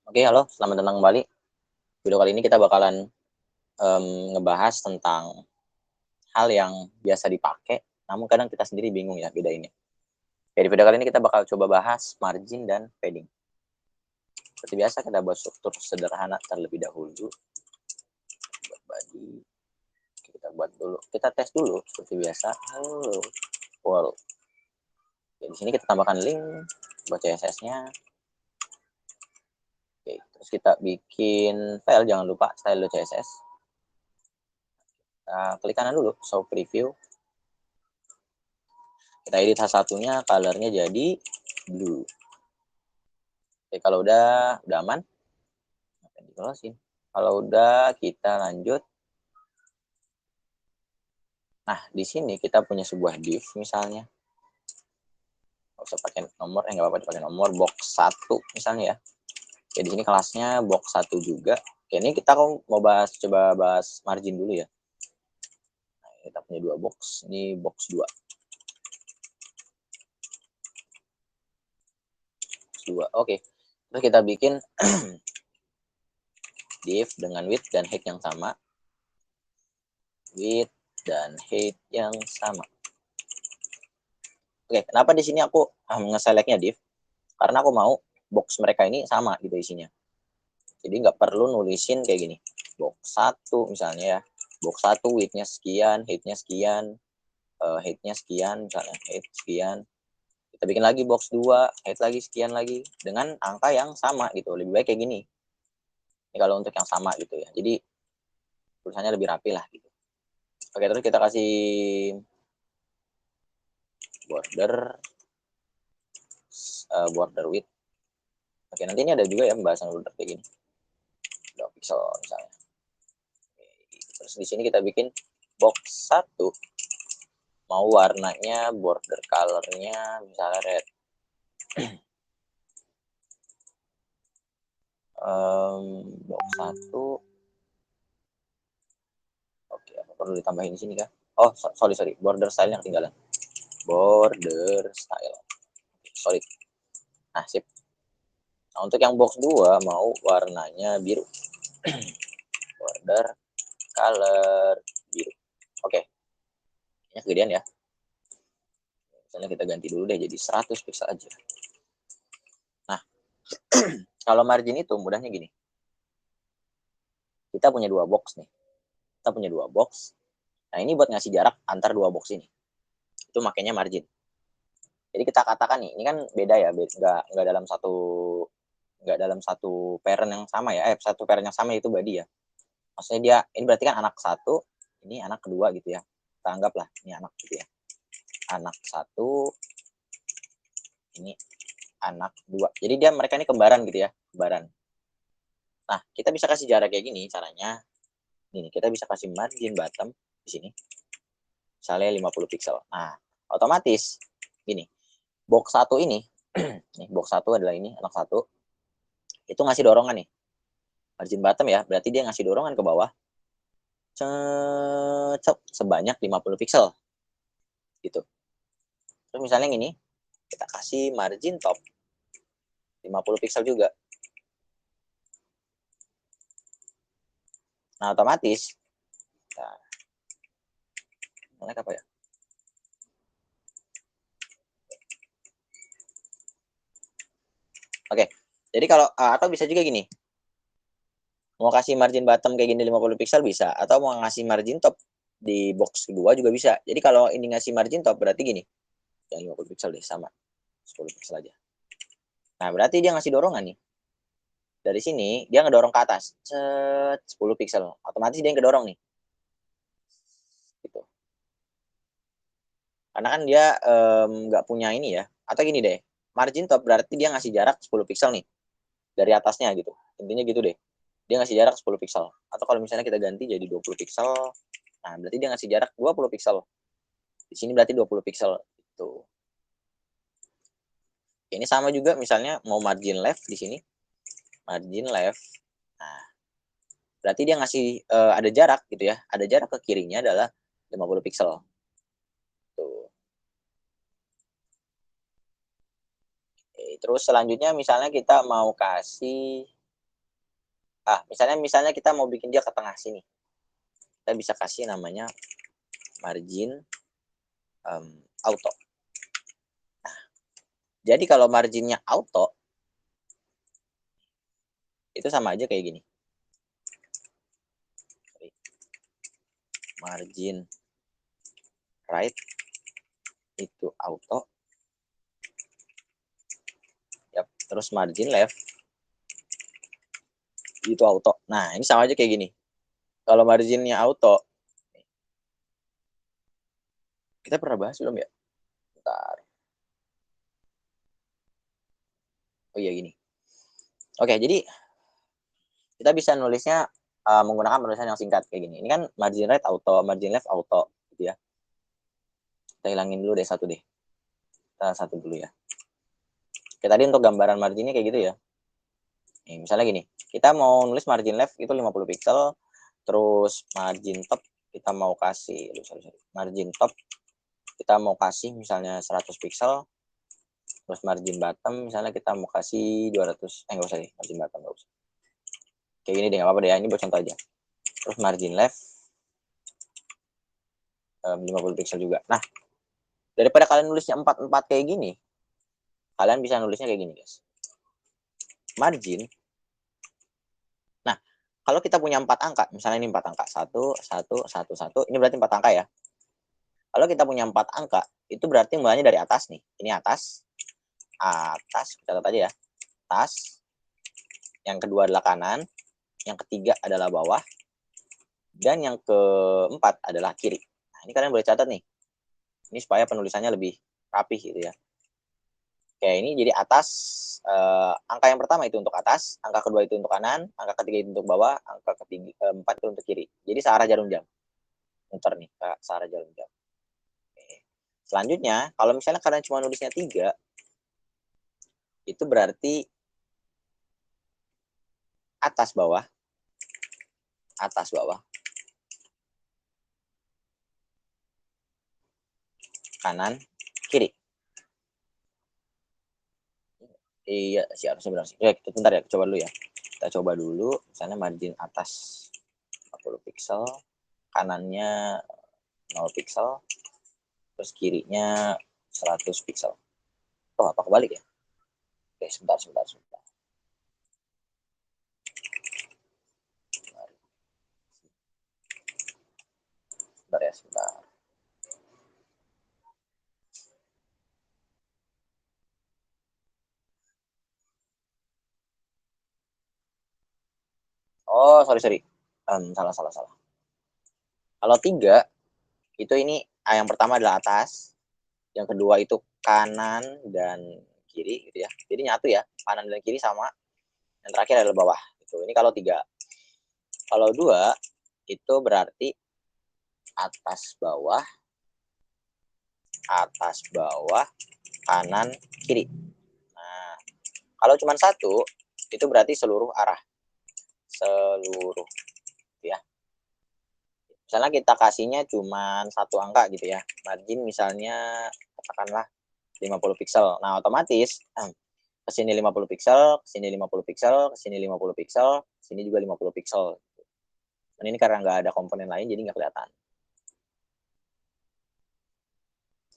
Oke, halo, selamat datang kembali. Video kali ini kita bakalan ngebahas tentang hal yang biasa dipakai, namun kadang kita sendiri bingung ya bedainnya. Oke, di video kali ini kita bakal coba bahas margin dan padding. Seperti biasa kita buat struktur sederhana terlebih dahulu. Buat body, kita buat dulu, kita tes dulu seperti biasa. Halo, world. Oke, di sini kita tambahkan link buat CSS-nya. Oke, terus kita bikin file, jangan lupa style.css. Klik kanan dulu, show preview. Kita edit satunya, colornya jadi blue. Oke, kalau udah aman, di closein. Kalau udah, kita lanjut. Nah, di sini kita punya sebuah div misalnya. Nggak usah pakai nomor, nggak apa-apa dipakai nomor, box 1 misalnya ya. Oke, di sini kelasnya box 1 juga. Oke, ini kita mau coba bahas margin dulu ya. Nah, kita punya 2 box, ini box 2. Oke. Terus kita bikin div dengan width dan height yang sama. Width dan height yang sama. Oke, kenapa di sini aku nge-selectnya div? Karena aku mau box mereka ini sama gitu isinya. Jadi nggak perlu nulisin kayak gini. Box 1 misalnya ya. Box 1 width-nya sekian, height-nya sekian, height-nya sekian, misalnya height sekian. Kita bikin lagi box 2, height lagi sekian lagi dengan angka yang sama gitu. Lebih baik kayak gini. Ini kalau untuk yang sama gitu ya. Jadi tulisannya lebih rapi lah gitu. Oke, terus kita kasih border width. Oke, nanti ini ada juga ya pembahasan border kayak gini. 2 pixel misalnya. Oke, terus di sini kita bikin box 1. Mau warnanya, border colornya misalnya red. Box 1. Oke, apa perlu ditambahin di sini kah? Oh, sorry. Border style yang ketinggalan. Border style. Sorry. Nah, sip. Nah, untuk yang box 2 mau warnanya biru. Border color biru. Oke. Ini kegedean ya. Misalnya kita ganti dulu deh jadi 100 pixel aja. Nah, kalau margin itu mudahnya gini. Kita punya 2 box nih. Kita punya 2 box. Nah, ini buat ngasih jarak antar 2 box ini. Itu makanya margin. Jadi kita katakan nih, ini kan beda ya, nggak dalam satu parent yang sama ya, satu parent yang sama itu body ya. Maksudnya dia, ini berarti kan anak 1, ini anak kedua gitu ya. Kita anggaplah ini anak gitu ya. Anak 1, ini anak 2. Jadi mereka ini kembaran gitu ya, kembaran. Nah, kita bisa kasih jarak kayak gini caranya. Ini kita bisa kasih margin bottom di sini. Misalnya 50 pixel. Nah, otomatis gini. Box 1 ini, nih box 1 adalah ini anak 1. Itu ngasih dorongan nih. Margin bottom ya, berarti dia ngasih dorongan ke bawah. Sebanyak 50 pixel. Gitu. Terus misalnya gini, kita kasih margin top 50 pixel juga. Nah, otomatis apa ya? Oke. Jadi kalau atau bisa juga gini. Mau kasih margin bottom kayak gini 50 pixel bisa, atau mau ngasih margin top di box kedua juga bisa. Jadi kalau ini ngasih margin top berarti gini. Yang 50 pixel deh sama. 10 pixel aja. Nah, berarti dia ngasih dorongan nih. Dari sini dia ngedorong ke atas. 10 pixel. Otomatis dia yang kedorong nih. Gitu. Karena kan dia nggak punya ini ya. Atau gini deh. Margin top berarti dia ngasih jarak 10 pixel nih. Dari atasnya gitu. Intinya gitu deh. Dia ngasih jarak 10 pixel. Atau kalau misalnya kita ganti jadi 20 pixel. Nah, berarti dia ngasih jarak 20 pixel. Di sini berarti 20 pixel. Gitu. Ini sama juga misalnya mau margin left di sini. Margin left. Nah, berarti dia ngasih ada jarak gitu ya. Ada jarak ke kirinya adalah 50 pixel. Tuh. Oke, terus selanjutnya misalnya kita mau kasih Misalnya kita mau bikin dia ke tengah sini. Kita bisa kasih namanya margin auto. Nah, jadi kalau marginnya auto, itu sama aja kayak gini. Margin right itu auto. Yap, terus margin left itu auto. Nah, ini sama aja kayak gini. Kalau marginnya auto, kita pernah bahas belum ya? Bentar. Oh iya gini. Oke, jadi kita bisa nulisnya menggunakan penulisan yang singkat kayak gini. Ini kan margin right auto, margin left auto, gitu ya. Kita hilangin dulu deh satu deh. Kita satu dulu ya. Oke, tadi untuk gambaran marginnya kayak gitu ya. Nih, misalnya gini, kita mau nulis margin left itu 50 pixel, terus margin top kita mau kasih, margin top kita mau kasih misalnya 100 pixel, terus margin bottom misalnya kita mau kasih 200, nggak usah deh, margin bottom nggak usah. Kayak gini deh, nggak apa-apa deh ya, ini buat contoh aja. Terus margin left 50 pixel juga. Nah, daripada kalian nulisnya 4-4 kayak gini, kalian bisa nulisnya kayak gini guys. Margin. Nah, kalau kita punya 4 angka, misalnya ini 4 angka, 1, 1, 1, 1, ini berarti 4 angka ya. Kalau kita punya 4 angka, itu berarti mulanya dari atas nih. Ini atas, catat aja ya. Atas, yang kedua adalah kanan, yang ketiga adalah bawah, dan yang keempat adalah kiri. Nah, ini kalian boleh catat nih. Ini supaya penulisannya lebih rapih gitu ya. Oke, ini jadi atas, angka yang pertama itu untuk atas, angka kedua itu untuk kanan, angka ketiga itu untuk bawah, angka keempat itu untuk kiri. Jadi searah jarum jam. Muter nih, searah jarum jam. Oke. Selanjutnya, kalau misalnya kalian cuma nulisnya 3, itu berarti atas bawah, kanan, kiri. Iya sih, harusnya benar sih. Ya, bentar ya, coba dulu ya. Kita coba dulu, misalnya margin atas 40 pixel, kanannya 0 pixel, terus kirinya 100 pixel. Oh, apa kebalik ya? Oke, sebentar. Sebentar. Oh, sorry. Salah. Kalau 3, itu ini yang pertama adalah atas, yang kedua itu kanan dan kiri gitu ya. Jadi nyatu ya, kanan dan kiri sama. Yang terakhir adalah bawah. Gitu. Ini kalau 3. Kalau 2, itu berarti atas bawah, kanan, kiri. Nah, kalau cuma 1, itu berarti seluruh arah. Ya. Misalnya kita kasihnya cuma 1 angka gitu ya. Margin misalnya katakanlah 50 pixel. Nah, otomatis kesini 50 pixel, kesini 50 pixel, kesini 50 pixel, kesini juga 50 pixel. Dan ini karena nggak ada komponen lain, jadi nggak kelihatan.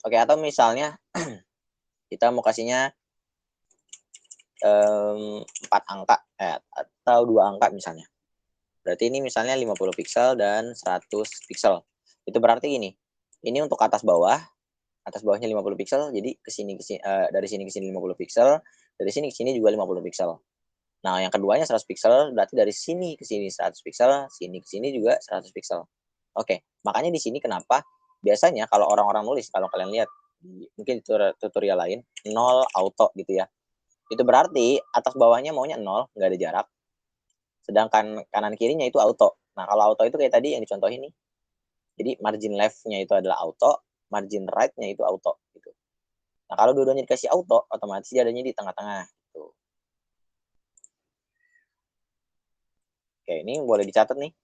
Oke, atau misalnya kita mau kasihnya 4 angka, atau 2 angka misalnya. Berarti ini misalnya 50 pixel dan 100 pixel. Itu berarti ini untuk atas bawahnya 50 pixel, jadi dari sini ke sini 50 pixel, dari sini ke sini juga 50 pixel. Nah, yang keduanya 100 pixel, berarti dari sini ke sini 100 pixel, sini ke sini juga 100 pixel. Oke, makanya di sini kenapa biasanya kalau orang-orang nulis, kalau kalian lihat mungkin tutorial lain, 0 auto gitu ya. Itu berarti atas bawahnya maunya 0, nggak ada jarak. Sedangkan kanan kirinya itu auto. Nah, kalau auto itu kayak tadi yang dicontohin nih. Jadi margin left-nya itu adalah auto, margin right-nya itu auto gitu. Nah, kalau dua-duanya dikasih auto, otomatis dia adanya di tengah-tengah gitu. Oke, ini boleh dicatat nih.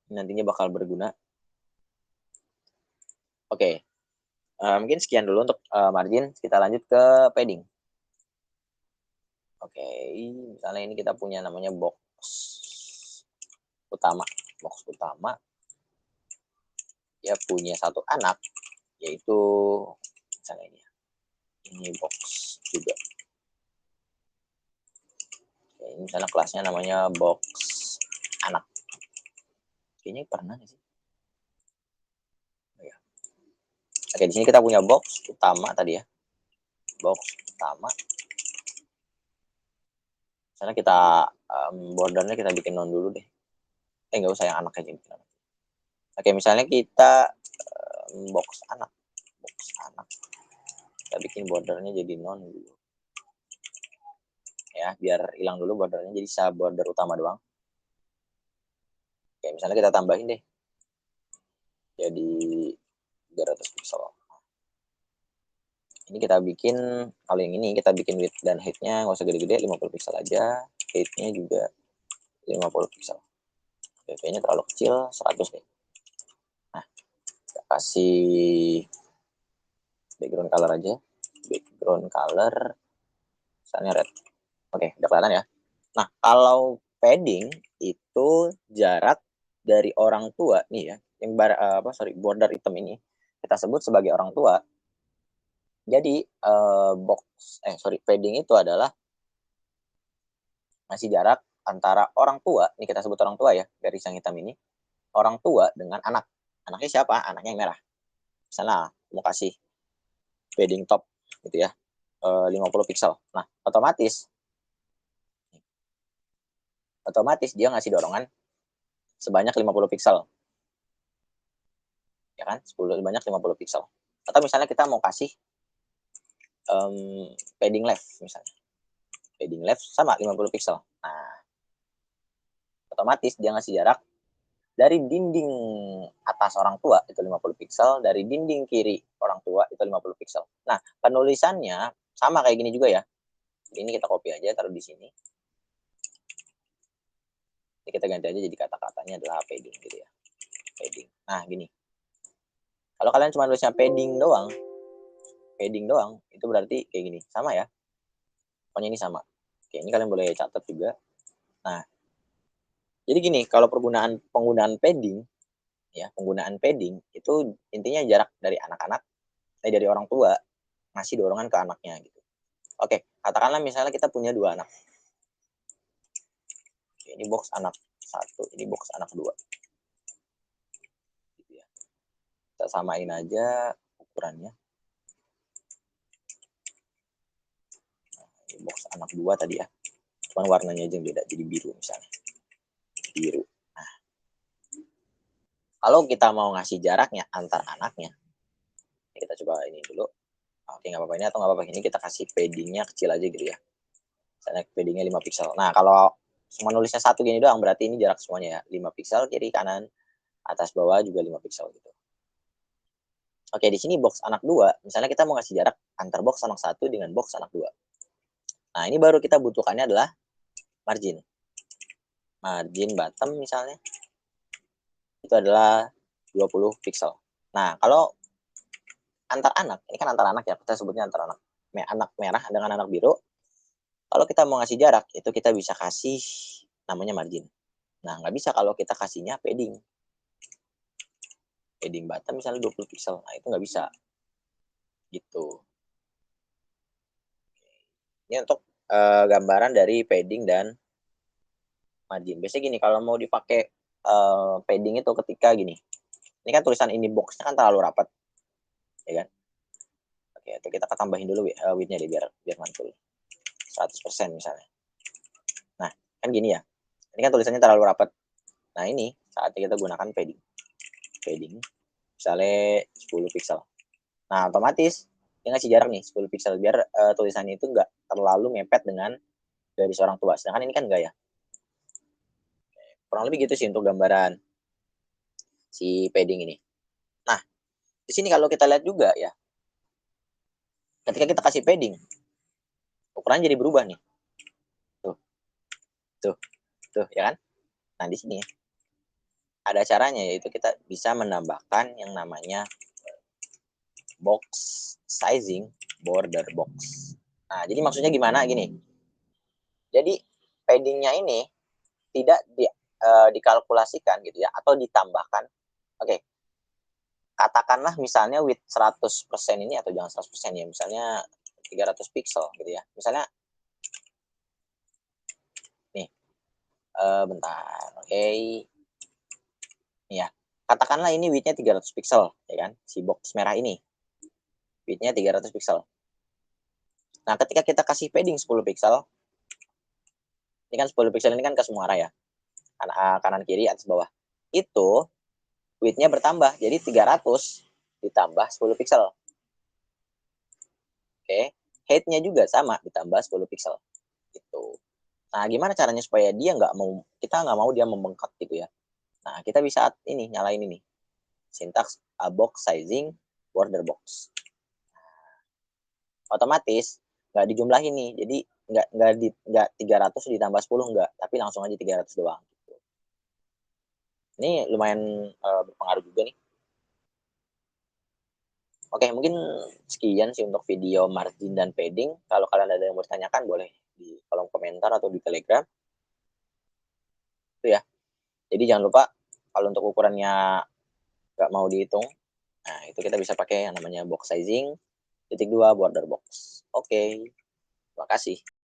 Nantinya bakal berguna. Oke, mungkin sekian dulu untuk margin. Kita lanjut ke padding. Oke, misalnya ini kita punya namanya box utama. Box utama dia punya satu anak, yaitu misalnya ini box juga. Oke, ini misalnya kelasnya namanya box anak. Kayaknya pernah nggak sih? Oh, ya. Oke, di sini kita punya box utama tadi ya. Box utama. Misalnya kita bordernya kita bikin non dulu deh. Nggak usah yang anak aja. Oke, misalnya kita box anak. Box anak. Kita bikin bordernya jadi non dulu. Ya, biar hilang dulu bordernya, jadi bisa border utama doang. Oke, misalnya kita tambahin deh. Jadi 300 pixel. Ini kita bikin, kalau yang ini kita bikin width dan height-nya nggak usah gede-gede, 50 pixel aja. Height-nya juga 50 pixel. PV-nya terlalu kecil, 100 deh. Nah, kita kasih background color aja. Background color, misalnya red. Oke, udah kelihatan ya. Nah, kalau padding itu jarak dari orang tua nih ya, yang border item ini kita sebut sebagai orang tua. Jadi padding itu adalah ngasih jarak antara orang tua, ini kita sebut orang tua ya, garis yang hitam ini, orang tua dengan anak. Anaknya siapa? Anaknya yang merah. Misalnya mau kasih padding top gitu ya, 50 pixel. Nah, otomatis dia ngasih dorongan sebanyak 50 pixel. Ya kan? Sebanyak 50 pixel. Atau misalnya kita mau kasih padding left misalnya. Padding left sama 50 pixel. Nah, otomatis dia ngasih jarak dari dinding atas orang tua itu 50 pixel, dari dinding kiri orang tua itu 50 pixel. Nah, penulisannya sama kayak gini juga ya. Ini kita copy aja, taruh di sini. Ini kita ganti aja jadi kata-katanya adalah padding gitu ya. Padding. Nah, gini. Kalau kalian cuma nulisnya padding doang, itu berarti kayak gini. Sama ya. Pokoknya ini sama. Oke, ini kalian boleh catat juga. Nah, jadi gini, kalau penggunaan padding itu intinya jarak dari dari orang tua ngasih dorongan ke anaknya gitu. Oke, katakanlah misalnya kita punya 2 anak. Oke, ini box anak 1, ini box anak 2. Gitu ya. Kita samain aja ukurannya. Nah, ini box anak 2 tadi ya. Cuman warnanya aja yang beda, jadi biru misalnya. Biru. Nah, kalau kita mau ngasih jaraknya antar anaknya, kita coba ini dulu. Oke, nggak apa-apa ini atau nggak apa-apa ini kita kasih paddingnya kecil aja gitu ya. Misalnya paddingnya 5 pixel. Nah, kalau cuma nulisnya 1 gini doang, berarti ini jarak semuanya ya. 5 pixel, kiri, kanan, atas, bawah juga 5 pixel gitu. Oke, di sini box anak 2, misalnya kita mau ngasih jarak antar box anak 1 dengan box anak 2. Nah, ini baru kita butuhkannya adalah margin. Margin bottom misalnya, itu adalah 20 pixel. Nah, kalau antar anak, ini kan antar anak ya, kita sebutnya antar anak. Anak merah dengan anak biru, kalau kita mau ngasih jarak, itu kita bisa kasih namanya margin. Nah, nggak bisa kalau kita kasihnya padding. Padding bottom misalnya 20 pixel, nah itu nggak bisa. Gitu. Ini untuk gambaran dari padding dan margin. Biasanya gini, kalau mau dipakai padding itu ketika gini. Ini kan tulisan ini boxnya kan terlalu rapat. Ya kan? Oke, itu kita tambahin dulu width-nya deh biar mantul. 100% misalnya. Nah, kan gini ya. Ini kan tulisannya terlalu rapat. Nah, ini saatnya kita gunakan padding. Padding misalnya 10 pixel. Nah, otomatis dia ngasih jarak nih 10 pixel biar tulisannya itu nggak terlalu mepet dengan garis orang tua. Sedangkan ini kan enggak ya. Kurang lebih gitu sih untuk gambaran si padding ini. Nah, di sini kalau kita lihat juga ya, ketika kita kasih padding, ukurannya jadi berubah nih. Tuh, tuh, tuh, ya kan? Nah, di sini ada caranya, yaitu kita bisa menambahkan yang namanya box sizing border box. Nah, jadi maksudnya gimana? Gini. Jadi, paddingnya ini tidak dikalkulasikan gitu ya, atau ditambahkan. Oke, katakanlah misalnya width 100% ini, atau jangan 100% ya, misalnya 300 pixel gitu ya. Misalnya nih, bentar, oke. Nih ya, katakanlah ini width-nya 300 pixel ya kan, si box merah ini. Width-nya 300 pixel. Nah, ketika kita kasih padding 10 pixel, ini kan 10 pixel ini kan ke semua arah ya, kanan kiri atas bawah. Itu width-nya bertambah, jadi 300 ditambah 10 pixel. Oke, height-nya juga sama, ditambah 10 pixel. Gitu. Nah, gimana caranya supaya dia kita nggak mau dia membengkak gitu ya. Nah, kita bisa ini, nyalain ini. Syntax box sizing border box. Otomatis nggak dijumlahin nih, jadi nggak 300 ditambah 10 nggak, tapi langsung aja 300 doang. Gitu. Ini lumayan berpengaruh juga nih. Oke, mungkin sekian sih untuk video margin dan padding. Kalau kalian ada yang mau ditanyakan, boleh di kolom komentar atau di Telegram. Itu ya. Jadi jangan lupa, kalau untuk ukurannya nggak mau dihitung, nah itu kita bisa pakai yang namanya box sizing, _2 border box. Oke, terima kasih.